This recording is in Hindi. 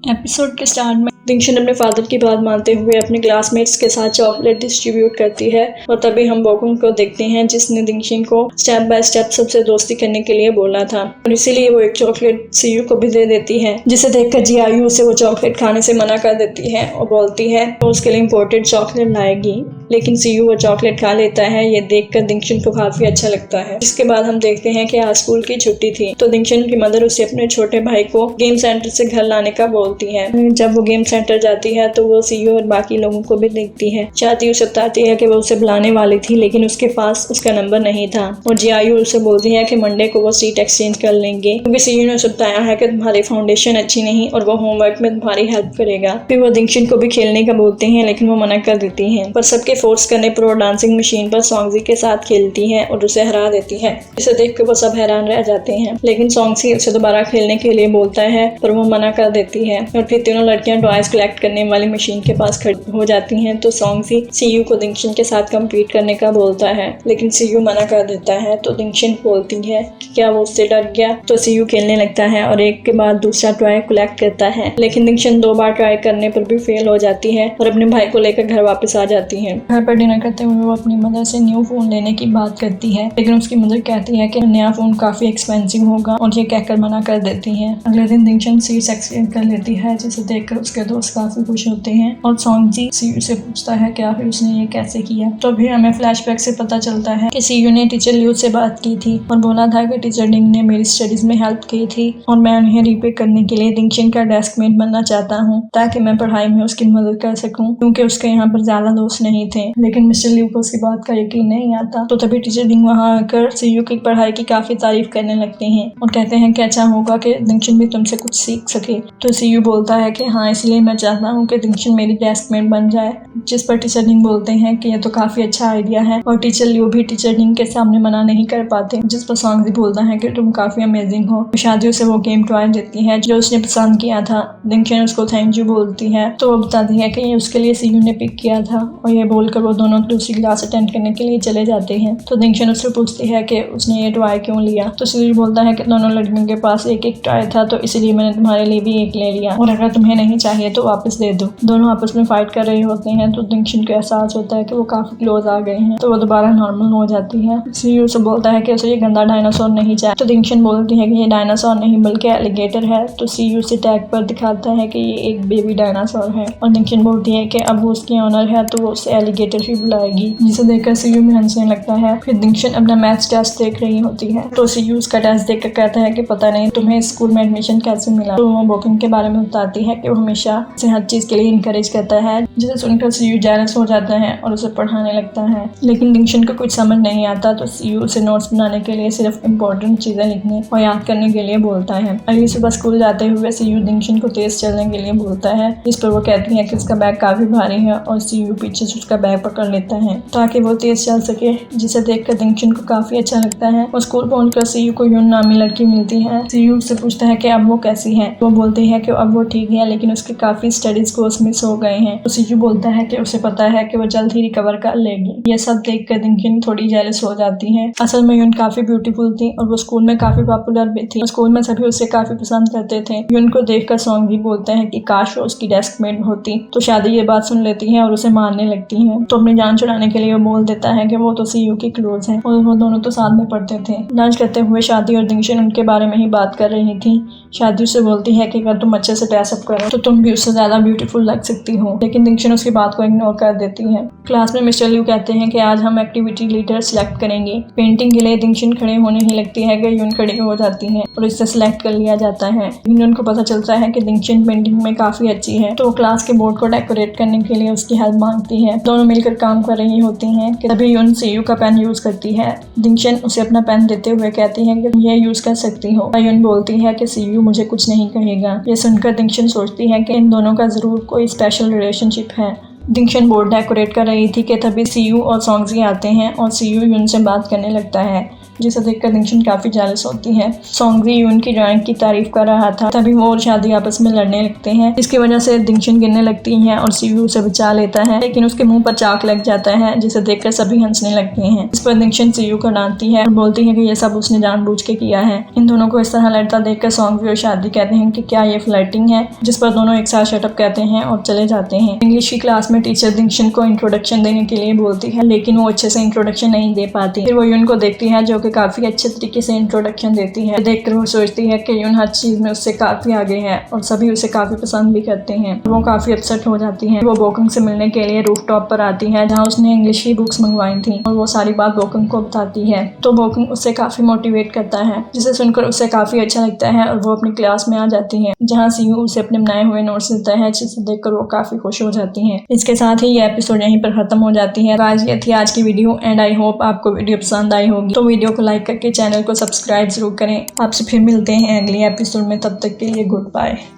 एपिसोड के स्टार्ट में दिंगशन अपने फादर की बात मानते हुए अपने क्लासमेट्स के साथ चॉकलेट डिस्ट्रीब्यूट करती है और तभी हम बोकुंग को देखते हैं जिसने दिंगशन को स्टेप बाय स्टेप सबसे दोस्ती करने के लिए बोला था और इसीलिए वो एक चॉकलेट सीयू को भी दे देती है, जिसे देखकर जियायू उसे वो चॉकलेट खाने से मना कर देती है और बोलती है तो उसके लिए इम्पोर्टेड चॉकलेट लाएगी, लेकिन सीयू वो चॉकलेट खा लेता है। ये देखकर दिंगशन को काफी अच्छा लगता है। इसके बाद हम देखते हैं कि आज स्कूल की छुट्टी थी तो दिंगशन की मदर उसे अपने छोटे भाई को गेम सेंटर से घर लाने का बोलती है। जब वो गेम सेंटर जाती है तो वो सीयू और बाकी लोगों को भी देखती है। शादी उसे बताती है कि वो उसे बुलाने वाली थी लेकिन उसके पास उसका नंबर नहीं था और जियायू उसे बोलती है कि मंडे को वो सीट एक्सचेंज कर लेंगे क्योंकि सीयू ने उसे बताया है कि तुम्हारी फाउंडेशन अच्छी नहीं और वो होमवर्क में तुम्हारी हेल्प करेगा। फिर वो दिंगशन को भी खेलने का बोलते हैं लेकिन वो मना कर देती है, पर सबके फोर्स करने पर वो डांसिंग मशीन पर सॉन्गजी के साथ खेलती है और उसे हरा देती है। इसे देखकर वो सब हैरान रह जाते हैं, लेकिन सॉन्गजी उसे दोबारा खेलने के लिए बोलता है पर वो मना कर देती है और फिर तीनों लड़कियां टॉयज कलेक्ट करने वाली मशीन के पास खड़ी हो जाती हैं। तो सॉन्गजी सीयू को दिंगशन के साथ कम्पीट करने का बोलता है लेकिन सीयू मना कर देता है। तो दिंगशन बोलती है कि क्या वो उससे डर गया, तो सीयू खेलने लगता है और एक के बाद दूसरा टॉय कलेक्ट करता है, लेकिन दिंगशन 2 बार ट्राई करने पर भी फेल हो जाती है और अपने भाई को लेकर घर वापस आ जाती है। घर पर डिनर करते हुए वो अपनी मदर से न्यू फोन लेने की बात करती है, लेकिन उसकी मदर कहती है कि नया फोन काफी एक्सपेंसिव होगा और ये कहकर मना कर देती है। अगले दिन दिंगशन सीट एक्सचेंज कर लेती है, जिसे देखकर उसके दोस्त काफी खुश होते हैं और सॉन्गजी सीयू से पूछता है कि आखिर उसने ये कैसे किया। तो फिर हमें फ्लैशबैक से पता चलता है कि सीयू ने टीचर लिू से बात की थी और बोला था कि टीचर डिंग ने मेरी स्टडीज में हेल्प की थी और मैं उन्हें रीपे करने के लिए दिंगशन का डेस्कमेट बनना चाहता हूँ ताकि मैं पढ़ाई में उसकी मदद कर सकूं, क्योंकि उसके यहाँ पर ज्यादा दोस्त नहीं थे। लेकिन मिस्टर लिू को उसकी बात का यकीन नहीं आता। तो तभी टीचर डिंग वहाँ आकर सीयू की पढ़ाई की काफी तारीफ करने लगते हैं और कहते हैं कि अच्छा होगा कि दिंगशन भी तुमसे कुछ सीख सके। तो सीयू बोलता है कि हाँ, इसलिए मैं चाहता हूँ कि दिंगशन मेरी डेस्कमेट बन जाए, जिस पर टीचर डिंग बोलते हैं कि यह तो काफी अच्छा आइडिया है और टीचर लिू भी टीचर डिंग के सामने मना नहीं कर पाते, जिस पर सॉन्गजी बोलता है कि तुम काफी अमेजिंग हो। शादियों से वो गेम टॉय देती है जो उसने पसंद किया था। दिंगशन उसको थैंक यू बोलती है तो वो बताती है कि ये उसके लिए सीयू ने पिक किया था और ये बोलकर वो दोनों दूसरी क्लास अटेंड करने के लिए चले जाते हैं। तो दिंगशन उससे पूछती है कि उसने ये टॉय क्यों लिया। तो सीयू बोलता है कि दोनों लड़कियों के पास एक एक टॉय था तो इसलिए मैंने तुम्हारे लिए भी एक ले लिया और अगर तुम्हें नहीं चाहिए तो वापस दे दो। दोनों आपस में फाइट कर रहे होते हैं तो दिंगशन को एहसास होता है कि वो काफी क्लोज आ गए हैं, तो वो दोबारा नॉर्मल हो जाती है। सीयू से बोलता है कि उसे ये गंदा डायनासोर नहीं चाहिए। तो दिंगशन बोलती है कि ये डायनासोर नहीं बल्कि एलिगेटर है। तो सीयू से टैग पर दिखाता है कि ये एक बेबी डायनासोर है और दिंगशन बोलती है कि अब वो उसकी ऑनर है तो वो उसे एलिगेटर ही बुलाएगी, जिसे देखकर सीयू भी हंसने लगता है। फिर दिंगशन अपना मैथ्स टेस्ट देख रही होती है तो सीयू उसका टेस्ट देखकर कहता है कि पता नहीं तुम्हें स्कूल में एडमिशन कैसे मिला। तो वो बोकुंग के बारे में बताती है कि वो हमेशा उसे हर चीज के लिए इनकरेज करता है, जिसे सुनकर सीयू जेलस हो जाता है और उसे पढ़ाने लगता है। लेकिन दिंगशन को कुछ समझ नहीं आता तो सीयू उसे नोट्स बनाने के लिए सिर्फ इम्पोर्टेंट चीजें लिखने और याद करने के लिए बोलता है। अगली सुबह स्कूल जाते हुए सीयू दिंगशन को तेज चलने के लिए बोलता है, जिस पर वो कहती है कि उसका बैग काफी भारी है और सीयू पीछे से उसका बैग पकड़ लेता है ताकि वो तेज चल सके, जिसे देखकर दिंगशन को काफी अच्छा लगता है। और स्कूल पहुंचकर सीयू को यून नामी लड़की मिलती है। सीयू से पूछता है कि अब वो कैसी है। वो बोलती है कि अब वो ठीक है लेकिन उसके काफी स्टडीज कोर्स मिस हो गए हैं। तो सीयू बोलता है कि उसे पता है कि वो जल्द ही रिकवर कर लेगी। ये सब देखकर दिंगशन थोड़ी जेलस हो जाती है। असल में यून काफी ब्यूटीफुल थी और वो स्कूल में काफी पॉपुलर भी थी। स्कूल में सभी उसे काफी पसंद करते थे। यून को देखकर सॉन्गजी बोलते हैं कि काश वो उसकी डेस्कमेट होती। तो शादी ये बात सुन लेती है और उसे मारने लगती है। तो अपनी जान छुड़ाने के लिए वो बोल देता है कि वो तो सीयू की क्लोज है और वो दोनों तो साथ में पढ़ते थे। लंच करते हुए शादी और दिंगशन उनके बारे में ही बात कर रही थी। शादी उससे बोलती है कि अगर तुम अच्छे से ड्रेसअप करो तो तुम भी उससे ज्यादा ब्यूटीफुल लग सकती हो, लेकिन दिंगशन उसकी बात को इग्नोर कर देती है। क्लास में मिस्टर लिू कहते हैं कि आज हम एक्टिविटी लीडर सिलेक्ट करेंगे। पेंटिंग के लिए दिंगशन खड़े होने ही लगती है कि यून खड़ी हो जाती है और इससे सिलेक्ट कर लिया जाता है। यून को पता चलता है कि दिंगशन पेंटिंग में काफी अच्छी है तो वो क्लास के बोर्ड को डेकोरेट करने के लिए उसकी हेल्प मांगती है। दोनों मिलकर काम कर रही होती हैं कि तभी यून सीयू का पेन यूज करती है। दिंगशन उसे अपना पेन देते हुए कहती है कि तुम ये यूज कर सकती हो। यून बोलती है कि सीयू मुझे कुछ नहीं कहेगा। ये सुनकर दिंगशन सोचती है कि इन दोनों का जरूर कोई स्पेशल रिलेशनशिप है। दिंगशन बोर्ड डेकोरेट कर रही थी कि तभी सीयू और सॉन्गजी आते हैं और सीयू यून से बात करने लगता है जिसे देखकर दिंगशन काफी जेलस होती है। सोंगवी यून की ड्राइंग की तारीफ कर रहा था, तभी वो और शादी आपस में लड़ने लगते हैं। इसकी वजह से दिंगशन गिरने लगती है और सीयू उसे बचा लेता है, लेकिन उसके मुंह पर चाक लग जाता है, जिसे देखकर सभी हंसने लगते हैं। इस पर दिंगशन सीयू को डांटती है और बोलती है कि ये सब उसने जानबूझ के किया है। इन दोनों को इस तरह लड़ता देखकर सोंगवी और शादी कहते हैं कि क्या ये फ्लर्टिंग है, जिस पर दोनों एक साथ शटअप कहते हैं और चले जाते हैं। इंग्लिश की क्लास में टीचर दिंगशन को इंट्रोडक्शन देने के लिए बोलती है, लेकिन वो अच्छे से इंट्रोडक्शन नहीं दे पाती। फिर वो यून को देखती है जो कि काफी अच्छे तरीके से इंट्रोडक्शन देती है। देखकर वो सोचती है कि यून हर चीज में उससे काफी आगे है और सभी उसे काफी पसंद भी करते हैं। वो काफी अपसेट हो जाती है। वो बोकंग से मिलने के लिए रूफटॉप पर आती है, जहाँ उसने इंग्लिश की बुक्स मंगवाई थी, और वो सारी बात बोकंग को बताती है। तो बोकंग उसे काफी मोटिवेट करता है, जिसे सुनकर उसे काफी अच्छा लगता है और वो अपनी क्लास में आ जाती है, जहाँ सीयू उसे अपने बनाए हुए नोट्स देता है, जिसे देखकर वो काफी खुश हो जाती है। इसके साथ ही ये एपिसोड यहीं पर खत्म हो जाती है। गाइस, ये थी आज की वीडियो एंड आई होप आपको वीडियो पसंद आई होगी। तो वीडियो को लाइक करके चैनल को सब्सक्राइब जरूर करें। आपसे फिर मिलते हैं अगले एपिसोड में, तब तक के लिए गुड बाय।